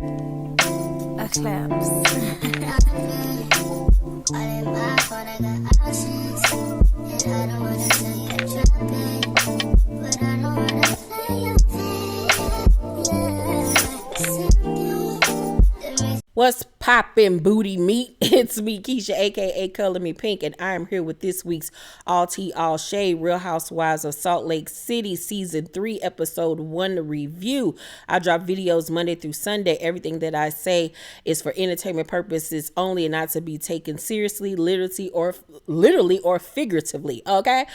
A claps. What's poppin' booty meat? It's me, Keisha, aka Color Me Pynk, and I am here with this week's All Tea, All Shade Real Housewives of Salt Lake City Season 3, Episode 1 review. I drop videos Monday through Sunday. Everything that I say is for entertainment purposes only and not to be taken seriously, literally or figuratively, okay?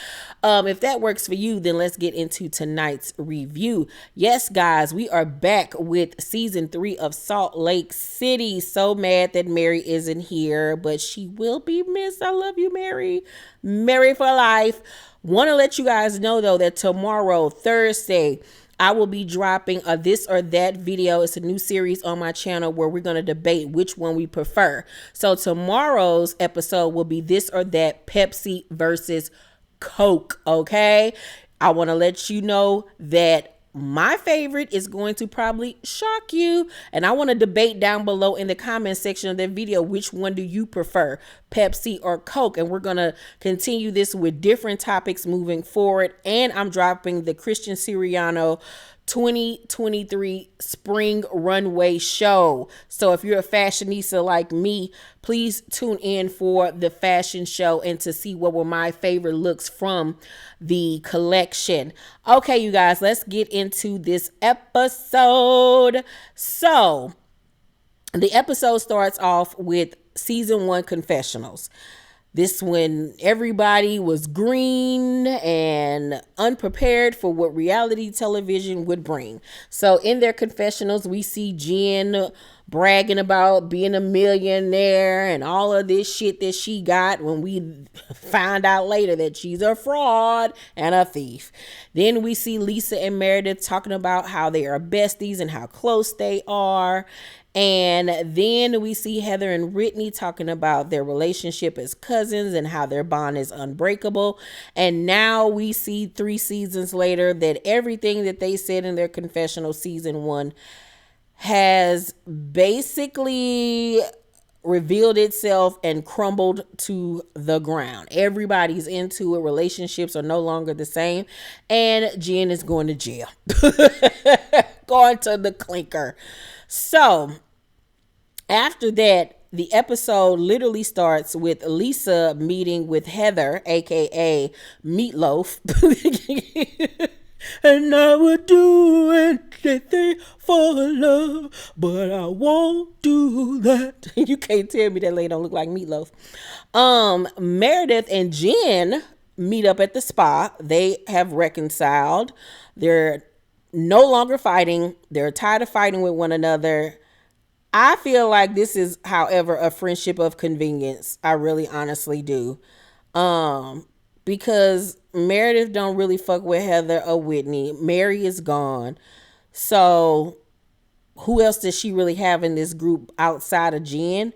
If that works for you, then let's get into tonight's review. Yes, guys, we are back with Season 3 of Salt Lake City. So mad that Mary isn't here, but she will be missed. I love you, Mary. Mary for life. Want to let you guys know, though, that tomorrow, Thursday, I will be dropping a this or that video. It's a new series on my channel where we're going to debate which one we prefer. So tomorrow's episode will be this or that, Pepsi versus Coke, okay? I want to let you know that my favorite is going to probably shock you. And I want to debate down below in the comment section of that video, which one do you prefer, Pepsi or Coke? And we're going to continue this with different topics moving forward. And I'm dropping the Christian Siriano 2023 spring runway show. So if you're a fashionista like me, please tune in for the fashion show and to see what were my favorite looks from the collection. Okay, you guys, let's get into this episode. So the episode starts off with Season 1 confessionals. This when everybody was green and unprepared for what reality television would bring. So in their confessionals, we see Jen bragging about being a millionaire and all of this shit that she got when we find out later that she's a fraud and a thief. Then we see Lisa and Meredith talking about how they are besties and how close they are. And then we see Heather and Whitney talking about their relationship as cousins and how their bond is unbreakable. And now we see 3 seasons later that everything that they said in their confessional Season 1 has basically revealed itself and crumbled to the ground. Everybody's into it. Relationships are no longer the same. And Jen is going to jail. Going to the clinker. So after that, the episode literally starts with Lisa meeting with Heather, aka Meatloaf. And I would do anything for love, but I won't do that. You can't tell me that lady don't look like Meatloaf. Meredith and Jen meet up at the spa. They have reconciled. They're no longer fighting. They're tired of fighting with one another. I feel like this is, however, a friendship of convenience. I really honestly do. Because Meredith don't really fuck with Heather or Whitney. Mary is gone. So who else does she really have in this group outside of Jen?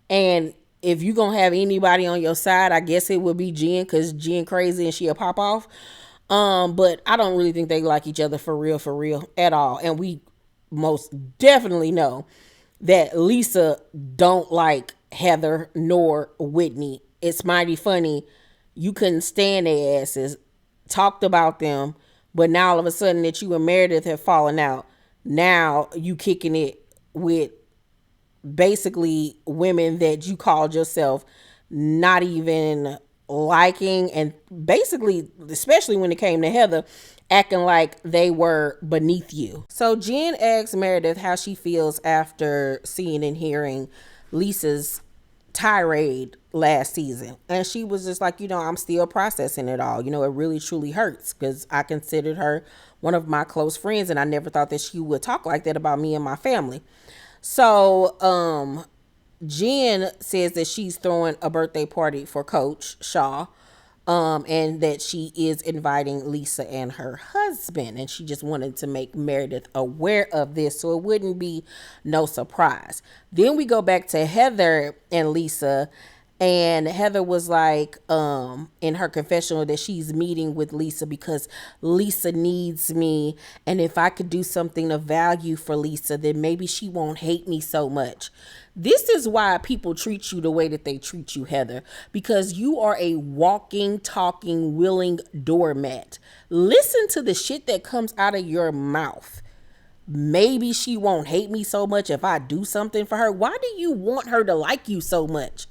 And if you're going to have anybody on your side, I guess it would be Jen, because Jen crazy and she'll pop off. But I don't really think they like each other for real at all. And we most definitely know that Lisa don't like Heather nor Whitney. It's mighty funny. You couldn't stand their asses, talked about them, but now all of a sudden that you and Meredith have fallen out, now you kicking it with basically women that you called yourself not even liking, and basically, especially when it came to Heather, acting like they were beneath you. So Jen asks Meredith how she feels after seeing and hearing Lisa's tirade last season. And she was just like, I'm still processing it all. It really truly hurts because I considered her one of my close friends and I never thought that she would talk like that about me and my family. So Jen says that she's throwing a birthday party for Coach Shaw. And that she is inviting Lisa and her husband, and she just wanted to make Meredith aware of this so it wouldn't be no surprise. Then we go back to Heather and Lisa, And Heather was like, in her confessional that she's meeting with Lisa because Lisa needs me. And if I could do something of value for Lisa, then maybe she won't hate me so much. This is why people treat you the way that they treat you, Heather, because you are a walking, talking, willing doormat. Listen to the shit that comes out of your mouth. Maybe she won't hate me so much if I do something for her. Why do you want her to like you so much?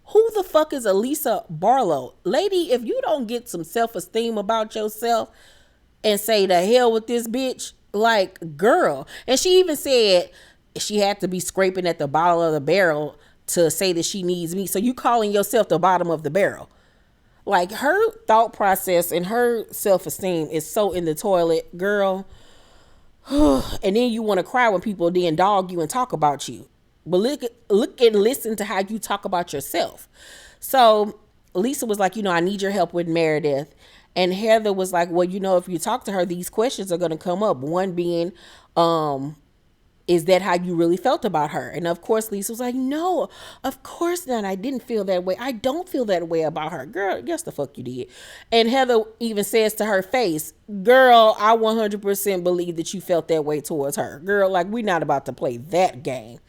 Who the fuck is Elisa Barlow? Lady, if you don't get some self-esteem about yourself and say the hell with this bitch, like, girl. And she even said she had to be scraping at the bottom of the barrel to say that she needs me. So you calling yourself the bottom of the barrel. Like, her thought process and her self-esteem is so in the toilet, girl. And then you want to cry when people then dog you and talk about you. But look and listen to how you talk about yourself. So Lisa was like, I need your help with Meredith. And Heather was like, well, if you talk to her, these questions are going to come up. One being, is that how you really felt about her? And of course, Lisa was like, no, of course not. I didn't feel that way. I don't feel that way about her. Girl, yes, the fuck you did. And Heather even says to her face, girl, I 100% believe that you felt that way towards her. Girl, like, we're not about to play that game.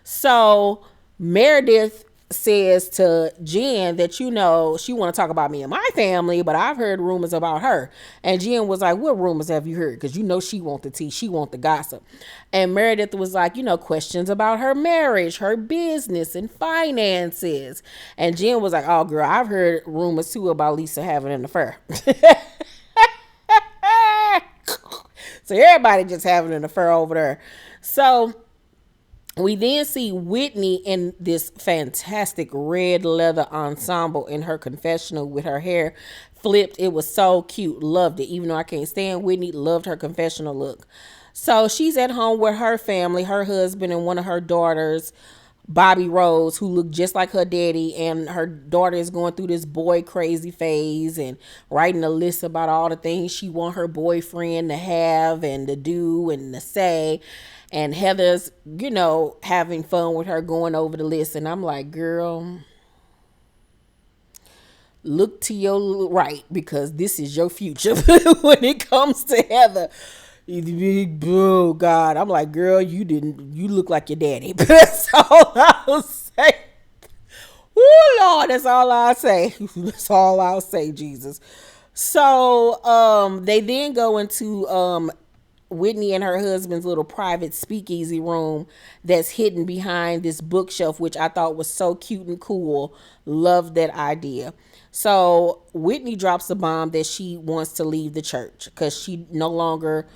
So Meredith says to Jen that, she want to talk about me and my family, but I've heard rumors about her. And Jen was like, what rumors have you heard? Because she want the tea. She want the gossip. And Meredith was like, questions about her marriage, her business, and finances. And Jen was like, oh, girl, I've heard rumors too about Lisa having an affair. So everybody just having an affair over there. So we then see Whitney in this fantastic red leather ensemble in her confessional with her hair flipped. It was so cute. Loved it. Even though I can't stand Whitney, loved her confessional look. So she's at home with her family, her husband and one of her daughters, Bobby Rose, who looked just like her daddy. And her daughter is going through this boy crazy phase and writing a list about all the things she want her boyfriend to have and to do and to say. And Heather's, having fun with her going over the list. And I'm like, girl, look to your right because this is your future when it comes to Heather. Oh, God. I'm like, girl, you look like your daddy. That's all I'll say. Oh, Lord, that's all I'll say. That's all I'll say, Jesus. So they then go into Whitney and her husband's little private speakeasy room that's hidden behind this bookshelf, which I thought was so cute and cool. Loved that idea. So Whitney drops the bomb that she wants to leave the church because she no longer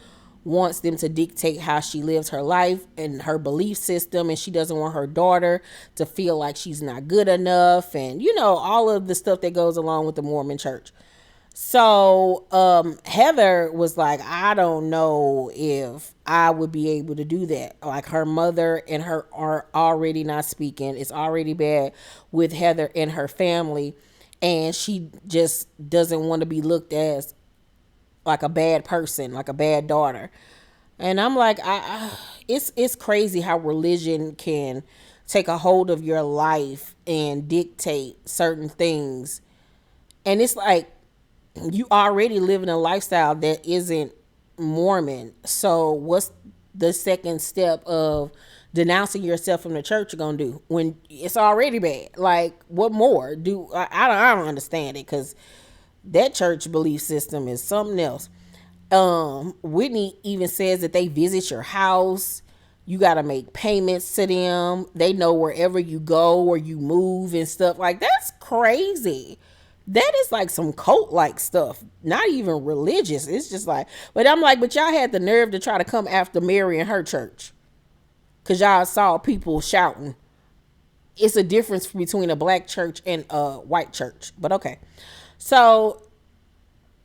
wants them to dictate how she lives her life and her belief system, and she doesn't want her daughter to feel like she's not good enough, and all of the stuff that goes along with the Mormon church. So Heather was like, I don't know if I would be able to do that. Like, her mother and her are already not speaking. It's already bad with Heather and her family. And she just doesn't want to be looked as like a bad person, like a bad daughter. And I'm like, it's crazy how religion can take a hold of your life and dictate certain things. And it's like, you already living a lifestyle that isn't Mormon. So what's the second step of denouncing yourself from the church you're gonna do when it's already bad? Like, what more do I don't understand it, because that church belief system is something else. Whitney even says that they visit your house. You got to make payments to them. They know wherever you go or you move and stuff. Like, that's crazy. That is like some cult like stuff, not even religious. It's just like, but I'm like, but y'all had the nerve to try to come after Mary and her church because y'all saw people shouting. It's a difference between a black church and a white church, but okay. So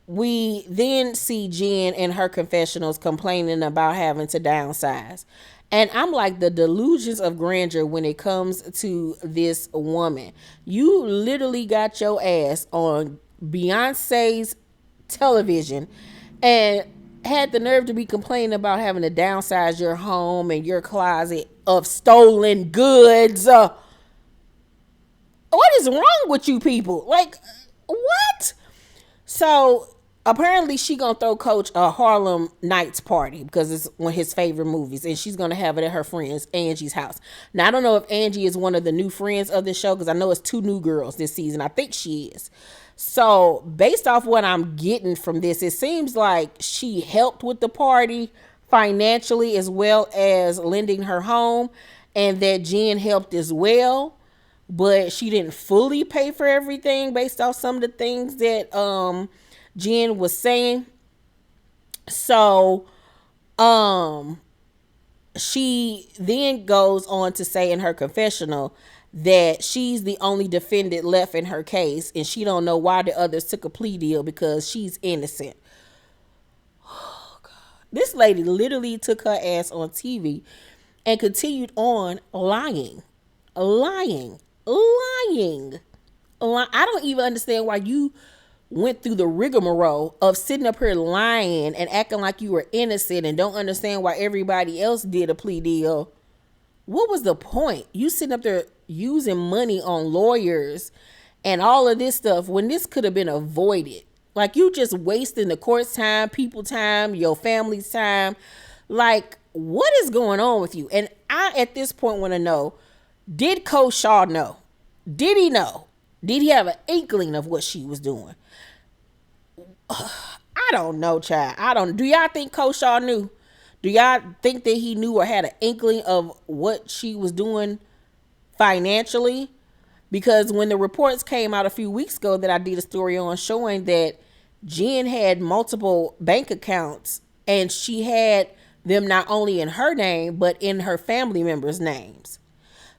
we then see Jen in her confessionals complaining about having to downsize. And I'm like, the delusions of grandeur when it comes to this woman. You literally got your ass on Beyonce's television and had the nerve to be complaining about having to downsize your home and your closet of stolen goods. what is wrong with you people? Like, what? So apparently she gonna throw Coach a Harlem Nights party because it's one of his favorite movies, and she's gonna have it at her friend's Angie's house. Now I don't know if Angie is one of the new friends of this show because I know it's 2 new girls this season. I think she is. So based off what I'm getting from this, it seems like she helped with the party financially as well as lending her home, and that Jen helped as well, but she didn't fully pay for everything based off some of the things that Jen was saying. So she then goes on to say in her confessional that she's the only defendant left in her case, and she don't know why the others took a plea deal because she's innocent. Oh God. This lady literally took her ass on TV and continued on lying. I don't even understand why you went through the rigmarole of sitting up here lying and acting like you were innocent and don't understand why everybody else did a plea deal. What was the point? You sitting up there using money on lawyers and all of this stuff when this could have been avoided. Like, you just wasting the court's time, people's time, your family's time. Like, what is going on with you? And I, at this point, want to know, did Coach Shaw know? Did he know? Did he have an inkling of what she was doing? I don't know, child. Do y'all think Coach Shaw knew? Do y'all think that he knew or had an inkling of what she was doing financially? Because when the reports came out a few weeks ago that I did a story on showing that Jen had multiple bank accounts and she had them not only in her name, but in her family members' names.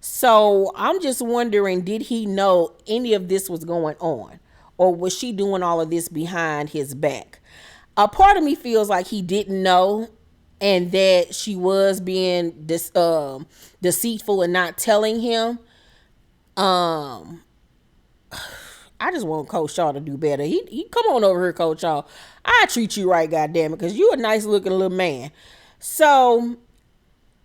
So I'm just wondering, did he know any of this was going on? Or was she doing all of this behind his back? A part of me feels like he didn't know and that she was being deceitful and not telling him. I just want Coach Shaw to do better. He come on over here, Coach Shaw. I treat you right, goddammit, because you a nice looking little man. So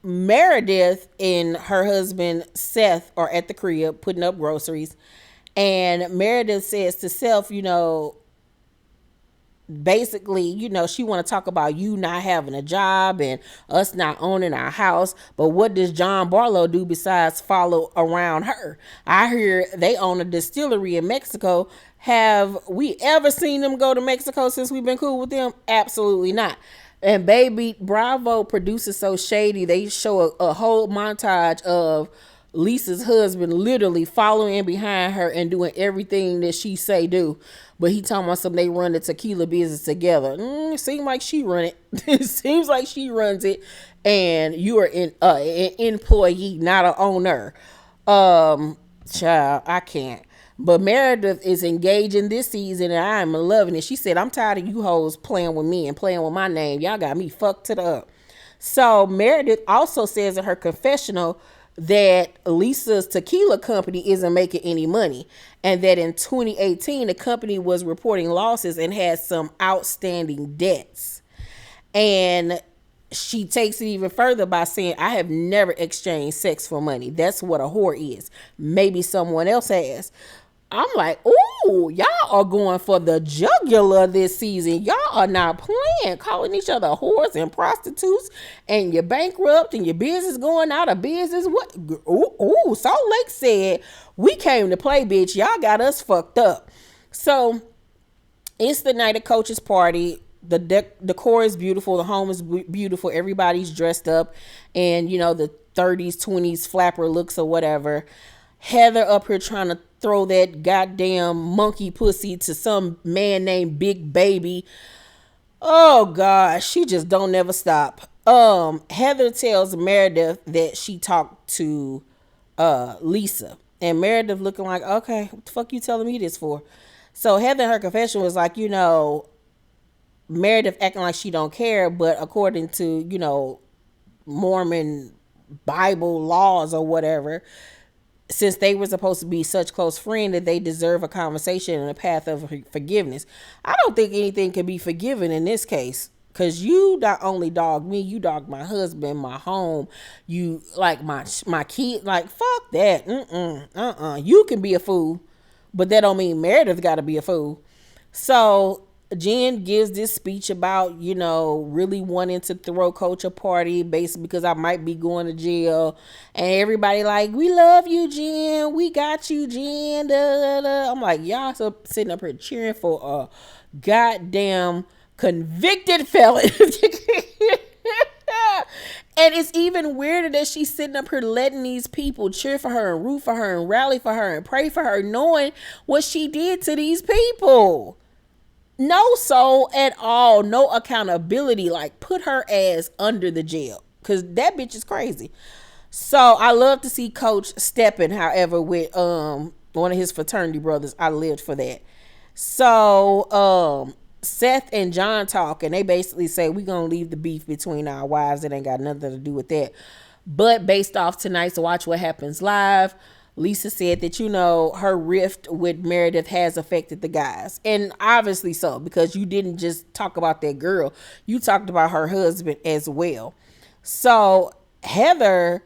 Meredith and her husband Seth are at the crib putting up groceries, and Meredith says to Seth, basically, she want to talk about you not having a job and us not owning our house. But what does John Barlow do besides follow around her? I hear they own a distillery in Mexico. Have we ever seen them go to Mexico since we've been cool with them? Absolutely not. And baby, Bravo produces so shady. They show a whole montage of Lisa's husband literally following behind her and doing everything that she say do. But he talking about something, they run the tequila business together. It seems like she run it. It seems like she runs it. And you are an employee, not an owner. Child, I can't. But Meredith is engaging this season and I'm loving it. She said, I'm tired of you hoes playing with me and playing with my name. Y'all got me fucked to the up. So Meredith also says in her confessional that Lisa's tequila company isn't making any money, and that in 2018 the company was reporting losses and had some outstanding debts. And she takes it even further by saying, I have never exchanged sex for money. That's what a whore is. Maybe someone else has. I'm like, ooh, y'all are going for the jugular this season. Y'all are not playing, calling each other whores and prostitutes, and you're bankrupt and your business going out of business. What? Ooh, Salt Lake said, we came to play, bitch. Y'all got us fucked up. So it's the night of Coach's party. The decor is beautiful. The home is beautiful. Everybody's dressed up and, the 30s, 20s flapper looks or whatever. Heather up here trying to throw that goddamn monkey pussy to some man named Big Baby. Oh gosh, she just don't never stop. Heather tells Meredith that she talked to Lisa, and Meredith looking like, okay, what the fuck you telling me this for? So Heather in her confession was like, Meredith acting like she don't care, but according to, Mormon Bible laws or whatever, since they were supposed to be such close friends, that they deserve a conversation and a path of forgiveness. I don't think anything can be forgiven in this case. Cause you not only dog me, you dog my husband, my home, you like my kid. Like fuck that. You can be a fool, but that don't mean Meredith got to be a fool. So Jen gives this speech about, really wanting to throw Coach a party, basically because I might be going to jail. And everybody like, we love you, Jen. We got you, Jen. Da, da, da. I'm like, y'all sitting up here cheering for a goddamn convicted felon. And it's even weirder that she's sitting up here letting these people cheer for her and root for her and rally for her and pray for her, knowing what she did to these people. No soul at all, no accountability. Like, put her ass under the jail, because that bitch is crazy. So I love to see Coach stepping, however, with one of his fraternity brothers. I lived for that. So Seth and John talk, and they basically say, we're going to leave the beef between our wives. It ain't got nothing to do with that. But based off tonight's Watch What Happens Live, Lisa said that, her rift with Meredith has affected the guys. And obviously so, because you didn't just talk about that girl. You talked about her husband as well. So Heather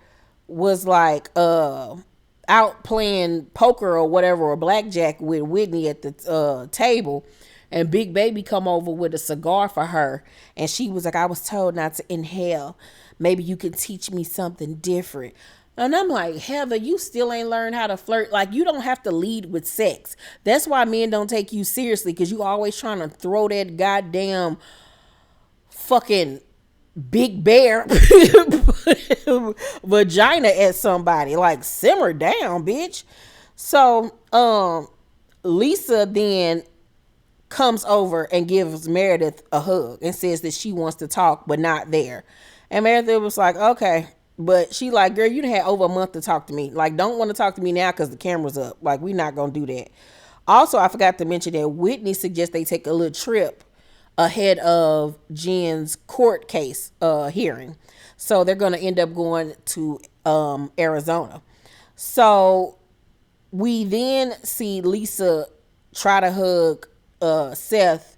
was like out playing poker or whatever, or blackjack with Whitney at the table. And Big Baby come over with a cigar for her. And she was like, I was told not to inhale. Maybe you can teach me something different. And I'm like, Heather, you still ain't learned how to flirt. Like, you don't have to lead with sex. That's why men don't take you seriously, because you always trying to throw that goddamn fucking big bear vagina at somebody. Like, simmer down, bitch. So Lisa then comes over and gives Meredith a hug and says that she wants to talk, but not there. And Meredith was like, okay. But she like, girl, you done had over a month to talk to me. Like, don't want to talk to me now because the camera's up. Like, we not going to do that. Also, I forgot to mention that Whitney suggests they take a little trip ahead of Jen's court case hearing. So they're going to end up going to Arizona. So we then see Lisa try to hug Seth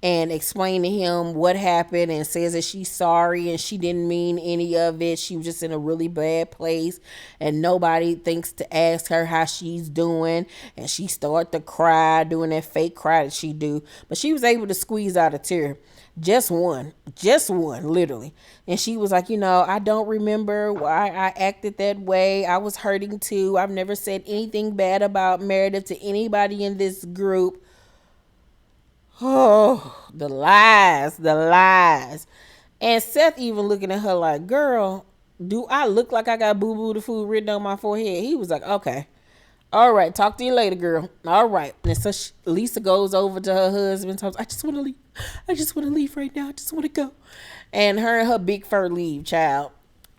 and explain to him what happened, and says that she's sorry and she didn't mean any of it. She was just in a really bad place and nobody thinks to ask her how she's doing. And she started to cry, doing that fake cry that she do. But she was able to squeeze out a tear. Just one, literally. And she was like, I don't remember why I acted that way. I was hurting too. I've never said anything bad about Meredith to anybody in this group. Oh, the lies. And Seth even looking at her like, girl, do I look like I got boo-boo the food written on my forehead? He was like, okay. All right, talk to you later, girl. All right. And so Lisa goes over to her husband. Tells, I just want to leave. I just want to leave right now. I just want to go. And her and her big fur leave, child.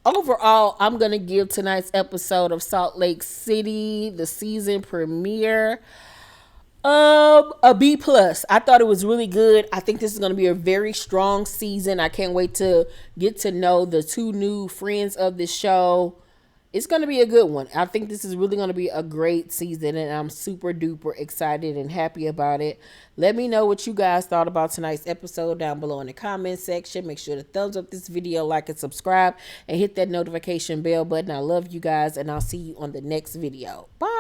Overall, I'm going to give tonight's episode of Salt Lake City, the season premiere, a B plus. I thought it was really good. I think this is going to be a very strong season. I can't wait to get to know the two new friends of the show. It's going to be a good one. I think this is really going to be a great season, and I'm super duper excited and happy about it. Let me know what you guys thought about tonight's episode down below in the comment section. Make sure to thumbs up this video, like and subscribe, and hit that notification bell button. I love you guys, and I'll see you on the next video. Bye.